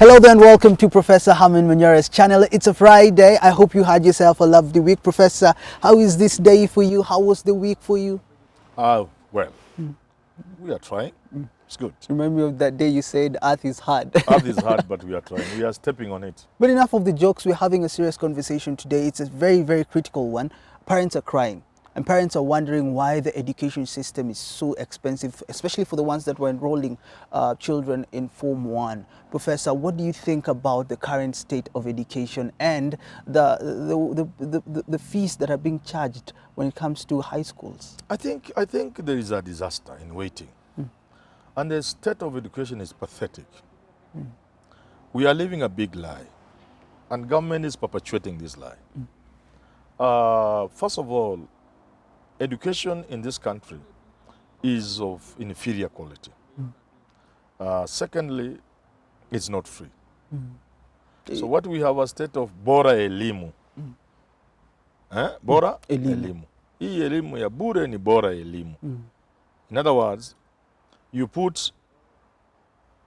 Hello there and welcome to Professor Herman Manyora's channel. It's a Friday. I hope you had yourself a lovely week. Professor, how is this day for you? How was the week for you? We are trying. It's good. Remind me of that day you said earth is hard. Earth is hard, but we are trying. We are stepping on it. But enough of the jokes. We're having a serious conversation today. It's a very, very critical one. Parents are crying. And parents are wondering why the education system is so expensive, especially for the ones that were enrolling children in Form 1. Professor, what do you think about the current state of education and the fees that are being charged when it comes to high schools? I think there is a disaster in waiting. And the state of education is pathetic. We are living a big lie. And government is perpetuating this lie. First of all, education in this country is of inferior quality. Secondly, it's not free. So what we have a state of bora elimu. Bora elimu. Hii elimu ya bure ni bora elimu. In other words, you put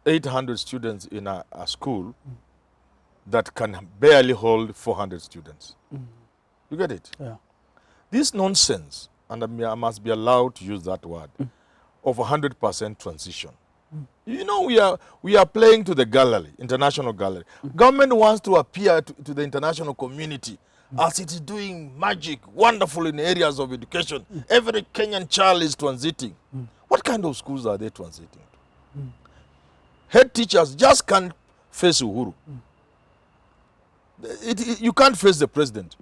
800 students in a school that can barely hold 400 students. You get it? Yeah. This nonsense, and I must be allowed to use that word, of 100% transition. You know, we are playing to the gallery, international gallery. Government wants to appear to the international community as it is doing magic, wonderful in areas of education. Every Kenyan child is transiting. What kind of schools are they transiting to? Head teachers just can't face Uhuru. You can't face the president.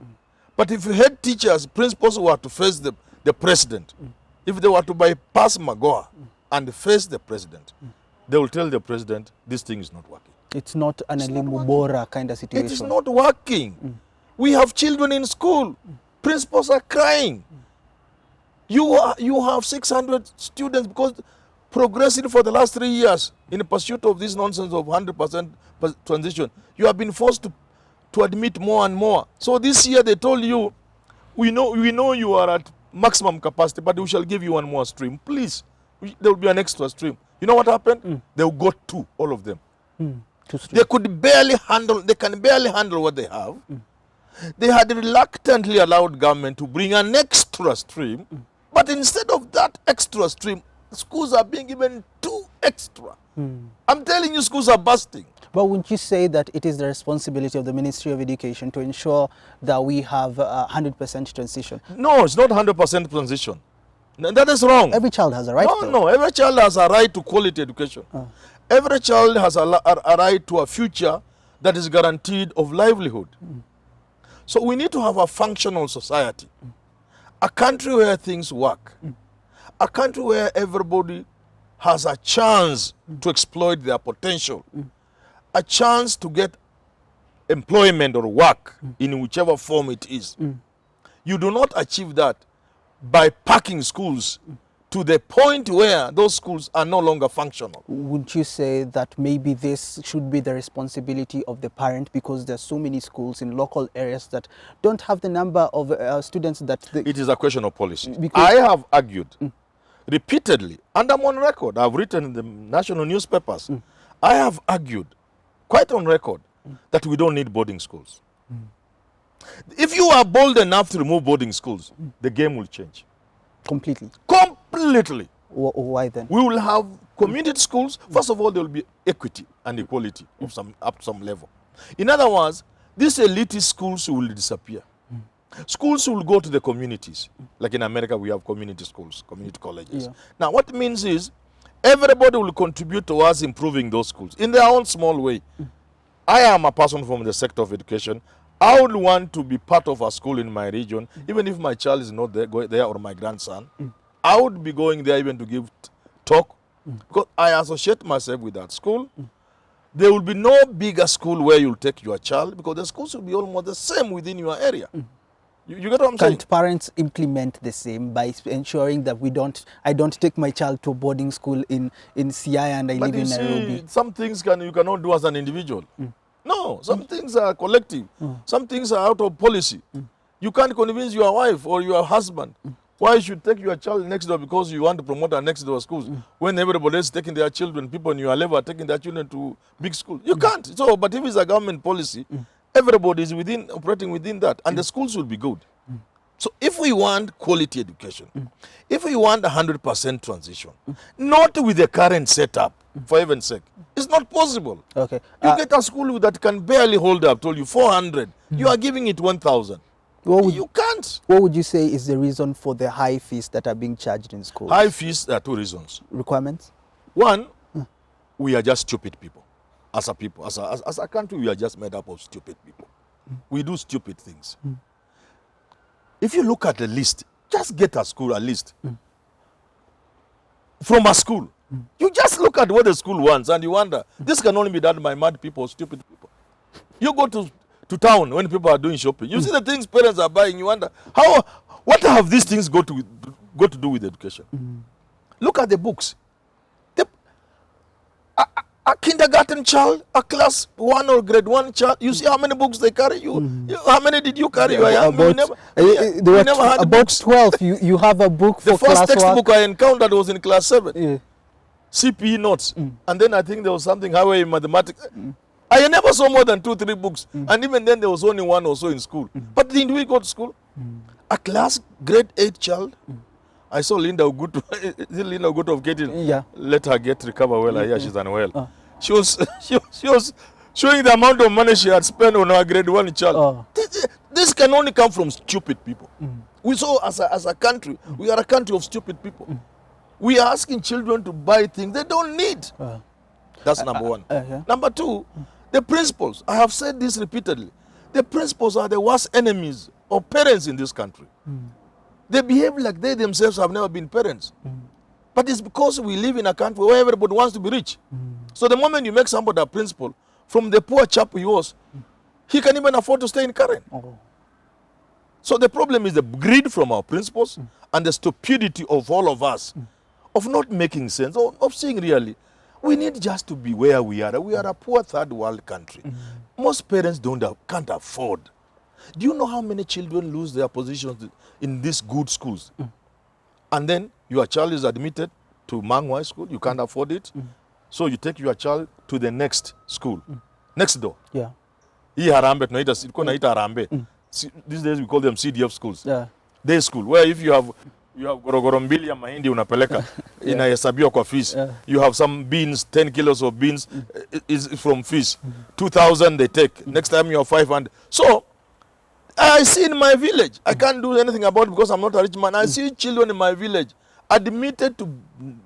But if head teachers, principals were to face the president, if they were to bypass Magoa and face the president, they will tell the president, this thing is not working. It's not an elimu bora kind of situation. It is not working. We have children in school. Principals are crying. You have 600 students because progressing for the last 3 years in pursuit of this nonsense of 100% transition. You have been forced to admit more and more. So this year they told you, we know you are at maximum capacity, but we shall give you one more stream. Please, there will be an extra stream. You know what happened? They will go two, all of them. They can barely handle what they have. They had reluctantly allowed government to bring an extra stream, but instead of that extra stream, schools are being given 2 extra. I'm telling you, schools are busting. But wouldn't you say that it is the responsibility of the Ministry of Education to ensure that we have 100% transition? No, it's not 100% transition. That is wrong. Every child has a right. No, every child has a right to quality education. Every child has a right to a future that is guaranteed of livelihood. So we need to have a functional society. A country where things work. A country where everybody has a chance to exploit their potential. A chance to get employment or work in whichever form it is. You do not achieve that by packing schools to the point where those schools are no longer functional. Would you say that maybe this should be the responsibility of the parent, because there are so many schools in local areas that don't have the number of students that it is a question of policy. I have argued repeatedly, and I'm on record, I've written in the national newspapers, I have argued quite on record that we don't need boarding schools. If you are bold enough to remove boarding schools, the game will change. Completely. Completely. Why then? We will have community schools. First of all, there will be equity and equality of up to some level. In other words, these elitist schools will disappear. Schools will go to the communities. Like in America, we have community schools, community colleges. Now, what it means is everybody will contribute towards improving those schools in their own small way. I am a person from the sector of education. I would want to be part of a school in my region, even if my child is not there or my grandson. I would be going there even to give talk, because I associate myself with that school. There will be no bigger school where you'll take your child, because the schools will be almost the same within your area. You get what I'm saying? Can't parents implement the same by ensuring that I don't take my child to a boarding school in Siaya and I live in Nairobi? Some things you cannot do as an individual. No, some things are collective. Some things are out of policy. You can't convince your wife or your husband Why you should take your child next door because you want to promote our next door schools when everybody is taking their children, people in your level are taking their children to big schools? You can't. So, but if it's a government policy, everybody is operating within that, and the schools will be good. So if we want quality education, if we want 100% transition, not with the current setup, for heaven's sake, it's not possible. Okay. You get a school that can barely hold up, told you 400, you are giving it 1,000. You can't. What would you say is the reason for the high fees that are being charged in schools? High fees, there are two reasons. Requirements? One, we are just stupid people. As a people, as a country, we are just made up of stupid people. We do stupid things. If you look at the list, just get a school, a list. From a school. You just look at what the school wants and you wonder, this can only be done by mad people, stupid people. You go to town when people are doing shopping. You see the things parents are buying, you wonder, what have these things got to do with education? Look at the books. A kindergarten child, a class 1 or grade 1 child, you see how many books they carry? How many did you carry? About 12. You have a book for the first class textbook work. I encountered was in class 7. Yeah. CPE notes. And then I think there was something highway in mathematics. I never saw more than 2-3 books. And even then there was only one or so in school. But didn't we go to school? A class grade 8 child. I saw Linda Ogutu of getting. Yeah. Let her recover well. I hear she's unwell. She was showing the amount of money she had spent on her grade 1 child. This can only come from stupid people. We saw as a country, we are a country of stupid people. We are asking children to buy things they don't need. That's number one. Yeah. Number two, the principals. I have said this repeatedly. The principals are the worst enemies of parents in this country. They behave like they themselves have never been parents. But it's because we live in a country where everybody wants to be rich. So the moment you make somebody a principal, from the poor chap he was, he can even afford to stay in Karen. So the problem is the greed from our principals and the stupidity of all of us, of not making sense, of seeing really. We need just to be where we are. We are a poor third world country. Most parents can't afford. Do you know how many children lose their positions in these good schools? And then your child is admitted to Mangwai school, you can't afford it. So you take your child to the next school, next door. Yeah. Hii Harambe, tunaita Harambe. These days we call them CDF schools. Yeah. Day school, where if you have gorogoro mbili ya mahindi unapeleka, inahesabiwa kwa fees. You have some beans, 10 kilos of beans is from fees. 2,000 they take. Next time you have 500. So, I see in my village, I can't do anything about it because I'm not a rich man. I see children in my village admitted to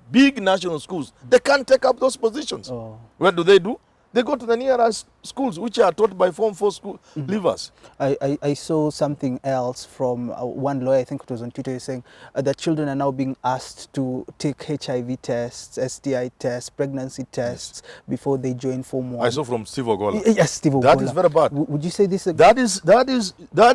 big national schools. They can't take up those positions. What do? They go to the nearest schools, which are taught by Form 4 school leavers. I saw something else from one lawyer, I think it was on Twitter, saying that children are now being asked to take HIV tests, STI tests, pregnancy tests before they join Form 1. I saw from Steve Ogola. Yes, Steve Ogola. That is very bad. Would you say this? That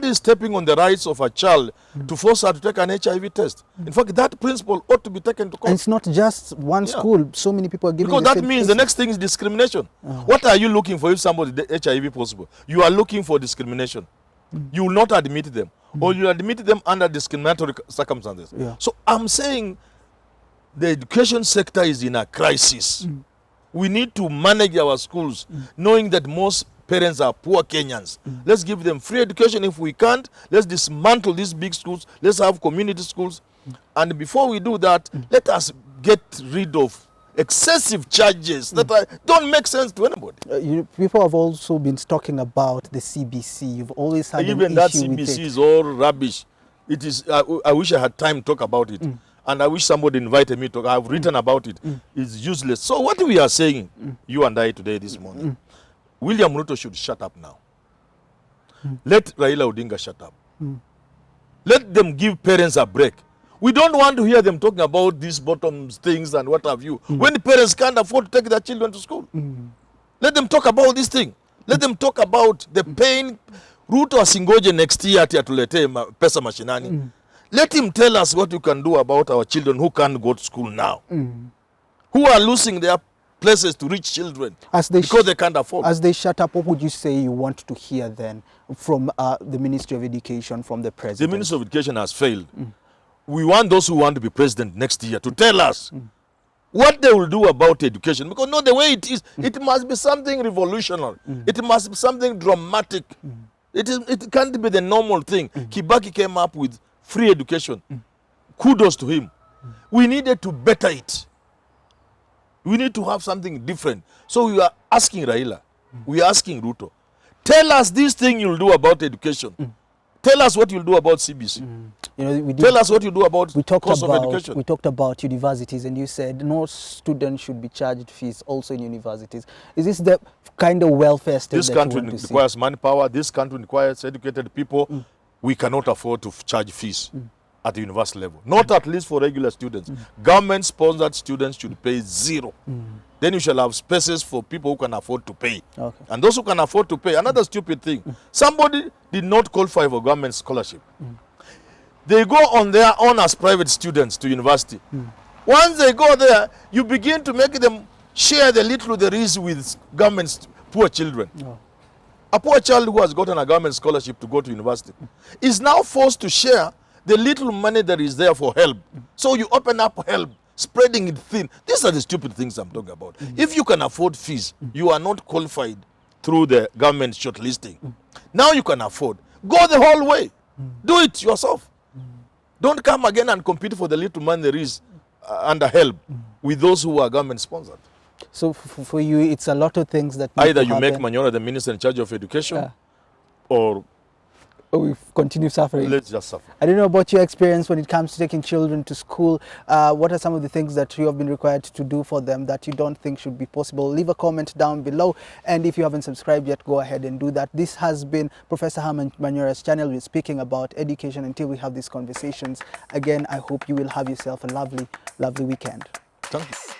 is stepping on the rights of a child to force her to take an HIV test. In fact, that principle ought to be taken to court. And it's not just one school. So many people are giving because that means the next thing is discrimination. What are you looking for if somebody is HIV possible? You are looking for discrimination. You will not admit them. Or you admit them under discriminatory circumstances. So I'm saying the education sector is in a crisis. We need to manage our schools, knowing that most parents are poor Kenyans. Let's give them free education. If we can't, let's dismantle these big schools. Let's have community schools. And before we do that, let us get rid of excessive charges that don't make sense to anybody. People have also been talking about the CBC. You've always had even that CBC is all rubbish. It is. I wish I had time to talk about it, and I wish somebody invited me to talk. I've written about it. It's useless. So what we are saying, you and I today this morning, William Ruto should shut up now. Let Raila Odinga shut up. Let them give parents a break. We don't want to hear them talking about these bottom things and what have you. When the parents can't afford to take their children to school. Let them talk about this thing. Let them talk about the pain. Ruto asingoje next year ati atulete pesa mashinani. Let him tell us what you can do about our children who can't go to school now. Who are losing their places to reach children because they can't afford. As they shut up, what would you say you want to hear then from the Ministry of Education, from the President? The Ministry of Education has failed. we want those who want to be president next year to tell us what they will do about education. Because no, the way it is, it must be something revolutionary. It must be something dramatic. It can't be the normal thing. Kibaki came up with free education. Kudos to him. We needed to better it. We need to have something different. So we are asking Raila, we are asking Ruto, tell us this thing you'll do about education. Tell us what you'll do about CBC. You know, Tell us what you do about cost of education. We talked about universities, and you said no student should be charged fees also in universities. Is this the kind of welfare state This that country you want to requires manpower. This country requires educated people. We cannot afford to charge fees at the university level. Not at least for regular students. Government-sponsored students should pay zero. Then you shall have spaces for people who can afford to pay. Okay. And those who can afford to pay, another stupid thing, somebody did not qualify for government scholarship. They go on their own as private students to university. Once they go there, you begin to make them share the little there is with government poor children. A poor child who has gotten a government scholarship to go to university is now forced to share the little money that is there for help. So you open up help, spreading it thin. These are the stupid things I'm talking about. If you can afford fees, you are not qualified through the government shortlisting. Now you can afford. Go the whole way. Do it yourself. Don't come again and compete for the little money there is under help with those who are government sponsored. So for you, it's a lot of things that need Either to you make happen. Manyora the minister in charge of education, or we continue suffering. let's just suffer. I don't know about your experience when it comes to taking children to school. What are some of the things that you have been required to do for them that you don't think should be possible? Leave a comment down below. And if you haven't subscribed yet, go ahead and do that. This has been Professor Herman Manyora's channel. We're speaking about education until we have these conversations. Again, I hope you will have yourself a lovely, lovely weekend. Thank you.